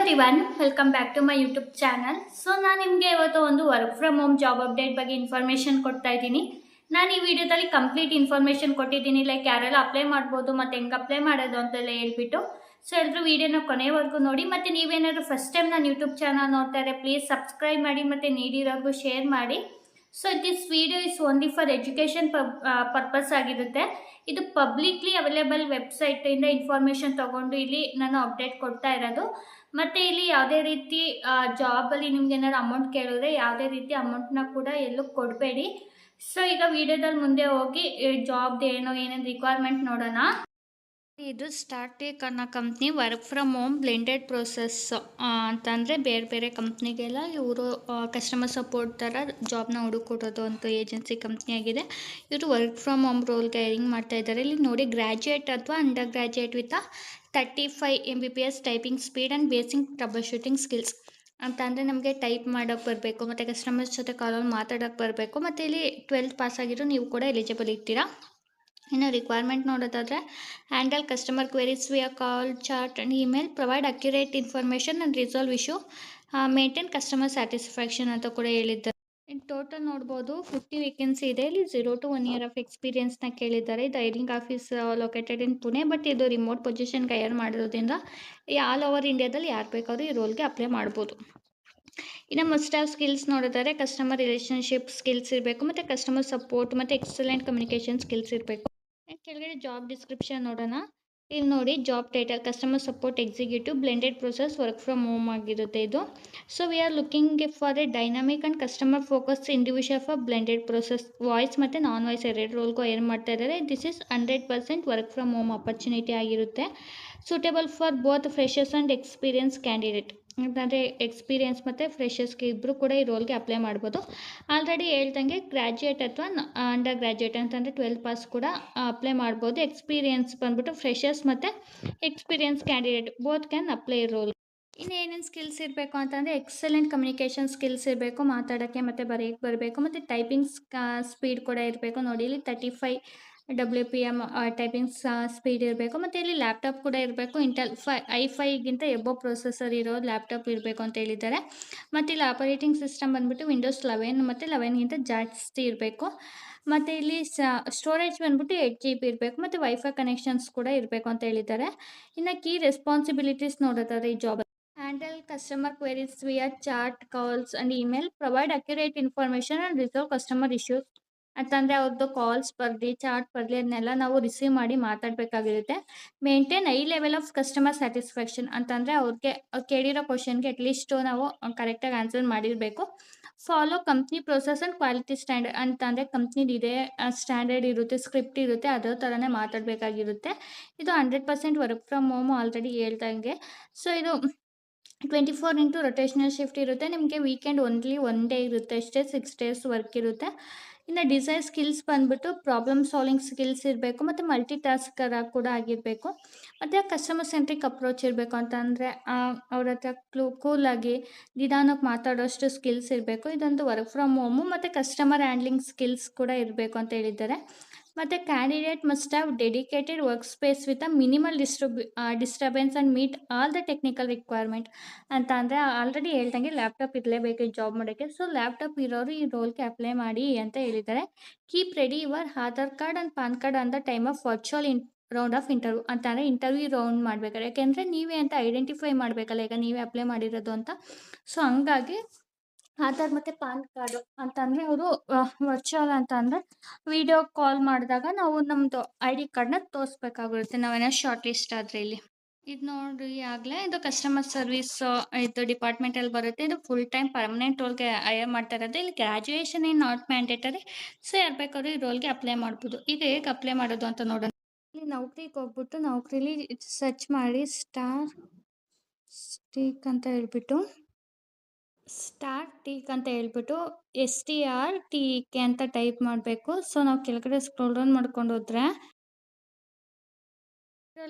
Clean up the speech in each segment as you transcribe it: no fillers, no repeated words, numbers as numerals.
Everyone welcome back to my YouTube channel. So ನಾನು ನಿಮಗೆ ಇವತ್ತು ಒಂದು work from home job update ಬಗ್ಗೆ ಇನ್ಫಾರ್ಮೇಷನ್ ಕೊಡ್ತಾ ಇದ್ದೀನಿ. ನಾನು ಈ ವಿಡಿಯೋದಲ್ಲಿ ಕಂಪ್ಲೀಟ್ ಇನ್ಫಾರ್ಮೇಷನ್ ಕೊಟ್ಟಿದ್ದೀನಿ, ಲೈಕ್ ಯಾರೆಲ್ಲ ಅಪ್ಲೈ ಮಾಡ್ಬೋದು ಮತ್ತು ಹೆಂಗೆ ಅಪ್ಲೈ ಮಾಡೋದು ಅಂತೆಲ್ಲ ಹೇಳ್ಬಿಟ್ಟು. ಸೊ ಎಲ್ಲರೂ ವಿಡಿಯೋನ ಕೊನೆವರೆಗೂ ನೋಡಿ. ಮತ್ತು ನೀವೇನಾದರೂ ಫಸ್ಟ್ ಟೈಮ್ ನಾನು ಯೂಟ್ಯೂಬ್ ಚಾನಲ್ ನೋಡ್ತಾ ಇದ್ದರೆ ಪ್ಲೀಸ್ ಸಬ್ಸ್ಕ್ರೈಬ್ ಮಾಡಿ ಮತ್ತು ನೀಡಿರೋರ್ಗೂ ಶೇರ್ ಮಾಡಿ. So this video is only for education purpose ಆಗಿರುತ್ತೆ. ಇದು ಪಬ್ಲಿಕ್ಲಿ ಅವೈಲೇಬಲ್ ವೆಬ್ಸೈಟಿಂದ ಇನ್ಫಾರ್ಮೇಷನ್ ತೊಗೊಂಡು ಇಲ್ಲಿ ನಾನು ಅಪ್ಡೇಟ್ ಕೊಡ್ತಾ ಇರೋದು. ಮತ್ತು ಇಲ್ಲಿ ಯಾವುದೇ ರೀತಿ ಜಾಬಲ್ಲಿ ನಿಮ್ಗೆ ಏನಾದ್ರು ಅಮೌಂಟ್ ಕೇಳಿದ್ರೆ ಯಾವುದೇ ರೀತಿ ಅಮೌಂಟ್ನ ಕೂಡ ಎಲ್ಲೂ ಕೊಡಬೇಡಿ. ಸೊ ಈಗ ವಿಡಿಯೋದಲ್ಲಿ ಮುಂದೆ ಹೋಗಿ ಜಾಬ್ದು ಏನೇನು ರಿಕ್ವೈರ್ಮೆಂಟ್ ನೋಡೋಣ. ಇದು ಸ್ಟಾರ್ಟೇಕ್ ಅನ್ನೋ company work from home blended process ಅಂತಂದರೆ ಬೇರೆ ಬೇರೆ ಕಂಪ್ನಿಗೆಲ್ಲ ಇವರು ಕಸ್ಟಮರ್ ಸಪೋರ್ಟ್ ಥರ ಜಾಬ್ನ ಹುಡುಕೊಡೋದು ಅಂತ ಏಜೆನ್ಸಿ ಕಂಪ್ನಿ ಆಗಿದೆ. ಇವರು ವರ್ಕ್ ಫ್ರಮ್ ಹೋಮ್ ರೋಲ್ಗೆ ಹೈರಿಂಗ್ ಮಾಡ್ತಾ ಇದ್ದಾರೆ. ಇಲ್ಲಿ ನೋಡಿ, ಗ್ರ್ಯಾಜುಯೇಟ್ ಅಥವಾ under graduate with 35 MBPS typing speed and basic trouble shooting skills ಅಂತ ಅಂದರೆ ನಮಗೆ ಟೈಪ್ ಮಾಡೋಕ್ಕೆ ಬರಬೇಕು ಮತ್ತು ಕಸ್ಟಮರ್ಸ್ ಜೊತೆ ಕಾಲಲ್ಲಿ ಮಾತಾಡೋಕ್ಕೆ ಬರಬೇಕು. ಮತ್ತು ಇಲ್ಲಿ 12th ಪಾಸ್ ಆಗಿರೋ ನೀವು ಕೂಡ ಎಲಿಜಿಬಲ್ ಇರ್ತೀರಾ. ಇನ್ನು ರಿಕ್ವೈರ್ಮೆಂಟ್ ನೋಡೋದಾದರೆ handle customer queries via call, chat and email, provide accurate information and resolve issue, maintain customer satisfaction ಅಂತ ಕೂಡ ಹೇಳಿದ್ದಾರೆ. ಇನ್ನು ಟೋಟಲ್ ನೋಡ್ಬೋದು 50 ವೇಕೆನ್ಸಿ ಇದೆ. ಇಲ್ಲಿ 0 to 1 year ಆಫ್ ಎಕ್ಸ್ಪೀರಿಯನ್ಸ್ನ ಕೇಳಿದ್ದಾರೆ. ಇದು hiring office located in Pune, but ಇದು ರಿಮೋಟ್ ಪೊಸಿಷನ್ಗೆ ಹೈರ್ ಮಾಡಿರೋದ್ರಿಂದ ಆಲ್ ಓವರ್ ಇಂಡಿಯಾದಲ್ಲಿ ಯಾರು ಬೇಕಾದ್ರೂ ಈ ರೋಲ್ಗೆ ಅಪ್ಲೈ ಮಾಡ್ಬೋದು. ಇನ್ನು ಮಸ್ಟ್ ಹ್ಯಾವ್ ಸ್ಕಿಲ್ಸ್ ನೋಡಿದರೆ ಕಸ್ಟಮರ್ ರಿಲೇಷನ್ಶಿಪ್ ಸ್ಕಿಲ್ಸ್ ಇರಬೇಕು ಮತ್ತು ಕಸ್ಟಮರ್ ಸಪೋರ್ಟ್ ಮತ್ತು ಎಕ್ಸಲೆಂಟ್ ಕಮ್ಯುನಿಕೇಷನ್ ಸ್ಕಿಲ್ಸ್ ಇರಬೇಕು. ಕೆಳಗಡೆ ಜಾಬ್ ಡಿಸ್ಕ್ರಿಪ್ಷನ್ ನೋಡೋಣ. ಇಲ್ಲಿ ನೋಡಿ, job title customer support executive, blended process, work from home ಆಗಿರುತ್ತೆ ಇದು. So we are looking for A dynamic and customer focus individual for blended process. Voice ಮತ್ತು non voice ಎರಡು ರೋಲ್ಗೂ ಹೈರ್ ಮಾಡ್ತಾ ಇದ್ದಾರೆ. This is 100% work from home opportunity ಆಗಿರುತ್ತೆ. Suitable for both freshers and experience candidate ಅಂತಂದರೆ experience ಮತ್ತು ಫ್ರೆಷರ್ಸ್ಗೆ ಇಬ್ಬರು ಕೂಡ ಈ ರೋಲ್ಗೆ ಅಪ್ಲೈ ಮಾಡ್ಬೋದು. ಆಲ್ರೆಡಿ ಹೇಳ್ದಂಗೆ ಗ್ರ್ಯಾಜುಯೇಟ್ ಅಥವಾ ಅಂಡರ್ ಗ್ರ್ಯಾಜುಯೇಟ್ ಅಂತಂದರೆ 12th ಪಾಸ್ ಕೂಡ ಅಪ್ಲೈ ಮಾಡ್ಬೋದು. ಎಕ್ಸ್ಪೀರಿಯನ್ಸ್ ಬಂದ್ಬಿಟ್ಟು ಫ್ರೆಷರ್ಸ್ ಮತ್ತು experience candidate both can apply role. ಇನ್ನು ಏನೇನು ಸ್ಕಿಲ್ಸ್ ಇರಬೇಕು ಅಂತಂದರೆ ಎಕ್ಸಲೆಂಟ್ ಕಮ್ಯುನಿಕೇಷನ್ ಸ್ಕಿಲ್ಸ್ ಇರಬೇಕು, ಮಾತಾಡೋಕ್ಕೆ ಮತ್ತು ಬರೆಯೋಕ್ಕೆ ಬರಬೇಕು, ಮತ್ತು ಟೈಪಿಂಗ್ ಸ್ಪೀಡ್ ಕೂಡ ಇರಬೇಕು. ನೋಡಿ, ಇಲ್ಲಿ 35 WPM ಟೈಪಿಂಗ್ ಸ್ಪೀಡ್ ಇರಬೇಕು. ಮತ್ತು ಇಲ್ಲಿ ಲ್ಯಾಪ್ಟಾಪ್ ಕೂಡ ಇರಬೇಕು. ಇಂಟೆಲ್ i5ಗಿಂತ ಎಬೋ ಪ್ರೊಸೆಸರ್ ಇರೋ ಲ್ಯಾಪ್ಟಾಪ್ ಇರಬೇಕು ಅಂತ ಹೇಳಿದ್ದಾರೆ. ಮತ್ತು ಇಲ್ಲಿ ಆಪರೇಟಿಂಗ್ ಸಿಸ್ಟಮ್ ಬಂದುಬಿಟ್ಟು ವಿಂಡೋಸ್ 11 ಮತ್ತು 11ಗಿಂತ ಜಾಸ್ತಿ ಇರಬೇಕು. ಮತ್ತು ಇಲ್ಲಿ ಸ್ಟೋರೇಜ್ ಬಂದ್ಬಿಟ್ಟು 8 GB ಇರಬೇಕು ಮತ್ತು ವೈಫೈ ಕನೆಕ್ಷನ್ಸ್ ಕೂಡ ಇರಬೇಕು ಅಂತ ಹೇಳಿದ್ದಾರೆ. ಇನ್ನು ಕೀ ರೆಸ್ಪಾನ್ಸಿಬಿಲಿಟೀಸ್ ನೋಡೋದಾದ್ರೆ ಈ job handle customer queries via chat, calls and email, provide accurate information and resolve customer issues ಅಂತಂದರೆ ಅವ್ರದ್ದು ಕಾಲ್ಸ್ ಬರಲಿ, ಚಾಟ್ ಬರಲಿ, ಅದನ್ನೆಲ್ಲ ನಾವು ರಿಸೀವ್ ಮಾಡಿ ಮಾತಾಡಬೇಕಾಗಿರುತ್ತೆ. Maintain high level of customer satisfaction ಅಂತಂದರೆ ಅವ್ರಿಗೆ ಕೇಳಿರೋ ಕ್ವಶನ್ಗೆ ಅಟ್ಲೀಸ್ಟು ನಾವು ಕರೆಕ್ಟಾಗಿ ಆನ್ಸರ್ ಮಾಡಿರಬೇಕು. Follow company process and quality standard ಅಂತಂದರೆ ಕಂಪ್ನಿದು ಇದೆ ಸ್ಟ್ಯಾಂಡರ್ಡ್ ಇರುತ್ತೆ, ಸ್ಕ್ರಿಪ್ಟ್ ಇರುತ್ತೆ, ಅದೇ ಥರನೇ ಮಾತಾಡಬೇಕಾಗಿರುತ್ತೆ. ಇದು 100% ವರ್ಕ್ ಫ್ರಮ್ ಹೋಮ್ ಆಲ್ರೆಡಿ ಹೇಳ್ದಂಗೆ. ಸೊ ಇದು 24 ಇಂಟು ರೊಟೇಷನಲ್ ಶಿಫ್ಟ್ ಇರುತ್ತೆ. ನಿಮಗೆ ವೀಕೆಂಡ್ ಓನ್ಲಿ 1 ಡೇ ಇರುತ್ತೆ ಅಷ್ಟೇ, 6 days ವರ್ಕ್ ಇರುತ್ತೆ. ಇನ್ನು ಡಿಸೈರ್ ಸ್ಕಿಲ್ಸ್ ಬಂದುಬಿಟ್ಟು ಪ್ರಾಬ್ಲಮ್ ಸಾಲ್ವಿಂಗ್ ಸ್ಕಿಲ್ಸ್ ಇರಬೇಕು ಮತ್ತು ಮಲ್ಟಿ ಟಾಸ್ಕರ್ ಕೂಡ ಆಗಿರಬೇಕು. ಮತ್ತು ಕಸ್ಟಮರ್ ಸೆಂಟ್ರಿಕ್ ಅಪ್ರೋಚ್ ಇರಬೇಕು ಅಂತಂದರೆ ಅವ್ರ ಹತ್ರ ಕೂಲಾಗಿ ನಿಧಾನಕ್ಕೆ ಮಾತಾಡೋಷ್ಟು ಸ್ಕಿಲ್ಸ್ ಇರಬೇಕು. ಇದೊಂದು ವರ್ಕ್ ಫ್ರಮ್ ಹೋಮು ಮತ್ತು ಕಸ್ಟಮರ್ ಹ್ಯಾಂಡ್ಲಿಂಗ್ ಸ್ಕಿಲ್ಸ್ ಕೂಡ ಇರಬೇಕು ಅಂತ ಹೇಳಿದ್ದಾರೆ. ಮತ್ತು candidate must have dedicated work space with a minimal disturbance and meet all the technical requirement ಅಂತ ಅಂದರೆ ಆಲ್ರೆಡಿ ಹೇಳ್ದಂಗೆ ಲ್ಯಾಪ್ಟಾಪ್ ಇರಲೇಬೇಕು ಈ ಜಾಬ್ ಮಾಡೋಕ್ಕೆ. ಸೊ ಲ್ಯಾಪ್ಟಾಪ್ ಇರೋರು ಈ ರೋಲ್ಗೆ ಅಪ್ಲೈ ಮಾಡಿ ಅಂತ ಹೇಳಿದ್ದಾರೆ. Keep ready your Aadhaar card and PAN card on the time of virtual round of interview ಅಂತಂದರೆ ಇಂಟರ್ವ್ಯೂ ರೌಂಡ್ ಮಾಡಬೇಕಾದ್ರೆ, ಯಾಕೆಂದರೆ ನೀವೇ ಅಂತ ಐಡೆಂಟಿಫೈ ಮಾಡಬೇಕಲ್ಲ, ಈಗ ನೀವೇ ಅಪ್ಲೈ ಮಾಡಿರೋದು ಅಂತ. ಸೊ ಹಂಗಾಗಿ ಆಧಾರ್ ಮತ್ತು ಪಾನ್ ಕಾರ್ಡು ಅಂತಂದರೆ ಅವರು ವರ್ಚುವಲ್ ಅಂತ ಅಂದರೆ ವಿಡಿಯೋ ಕಾಲ್ ಮಾಡಿದಾಗ ನಾವು ನಮ್ಮದು ID ಕಾರ್ಡ್ನ ತೋರಿಸ್ಬೇಕಾಗಿರುತ್ತೆ ನಾವೇನೋ ಶಾರ್ಟ್ ಲಿಸ್ಟ್ ಆದರೆ. ಇಲ್ಲಿ ಇದು ನೋಡ್ರಿ, ಆಗಲೇ ಇದು ಕಸ್ಟಮರ್ ಸರ್ವಿಸ್ ಇದು ಡಿಪಾರ್ಟ್ಮೆಂಟಲ್ಲಿ ಬರುತ್ತೆ. ಇದು ಫುಲ್ ಟೈಮ್ ಪರ್ಮನೆಂಟ್ ರೋಲ್ಗೆ ಹೈರ್ ಮಾಡ್ತಾ ಇರೋದು. ಇಲ್ಲಿ ಗ್ರ್ಯಾಜುಯೇಷನ್ ಏನು ನಾಟ್ ಮ್ಯಾಂಡೇಟರಿ. ಸೊ ಯಾರು ಬೇಕಾದ್ರೂ ಈ ರೋಲ್ಗೆ ಅಪ್ಲೈ ಮಾಡ್ಬೋದು. ಈಗ ಹೇಗೆ ಅಪ್ಲೈ ಮಾಡೋದು ಅಂತ ನೋಡೋಣ. ಇಲ್ಲಿ ನೌಕರಿಗೆ ಹೋಗ್ಬಿಟ್ಟು ನೌಕರಿಲಿ ಸರ್ಚ್ ಮಾಡಿ ಸ್ಟಾರ್ಟ್ ಅಂತ ಹೇಳ್ಬಿಟ್ಟು STRTK ಅಂತ ಟೈಪ್ ಮಾಡಬೇಕು. ಸೊ ನಾವು ಕೆಳಗಡೆ ಸ್ಕ್ರೋಲ್ ಡೌನ್ ಮಾಡ್ಕೊಂಡು ಹೋದ್ರೆ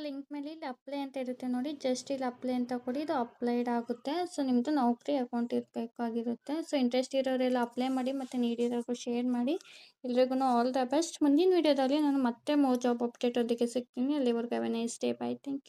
ಲಿಂಕ್ ಮೇಲೆ ಇಲ್ಲಿ ಅಪ್ಲೈ ಅಂತ ಇರುತ್ತೆ ನೋಡಿ, ಜಸ್ಟ್ ಇಲ್ಲಿ ಅಪ್ಲೈ ಅಂತ ಕೊಡಿ, ಇದು ಅಪ್ಲೈಡ್ ಆಗುತ್ತೆ. ಸೊ ನಿಮ್ಮದು ನೌಕರಿ ಅಕೌಂಟ್ ಇರಬೇಕಾಗಿರುತ್ತೆ. ಸೊ ಇಂಟ್ರೆಸ್ಟ್ ಇರೋರೆಲ್ಲ ಅಪ್ಲೈ ಮಾಡಿ ಮತ್ತು ನೀಡಿರೋರ್ಗೂ ಶೇರ್ ಮಾಡಿ. ಎಲ್ರಿಗೂ ಆಲ್ ದ ಬೆಸ್ಟ್. ಮುಂದಿನ ವೀಡಿಯೋದಲ್ಲಿ ನಾನು ಮತ್ತೆ ಜಾಬ್ ಅಪ್ಡೇಟ್ ಒಟ್ಟಿಗೆ ಸಿಗ್ತೀನಿ. ಅಲ್ಲಿವರೆಗೂ have a nice day. Bye. Thank you.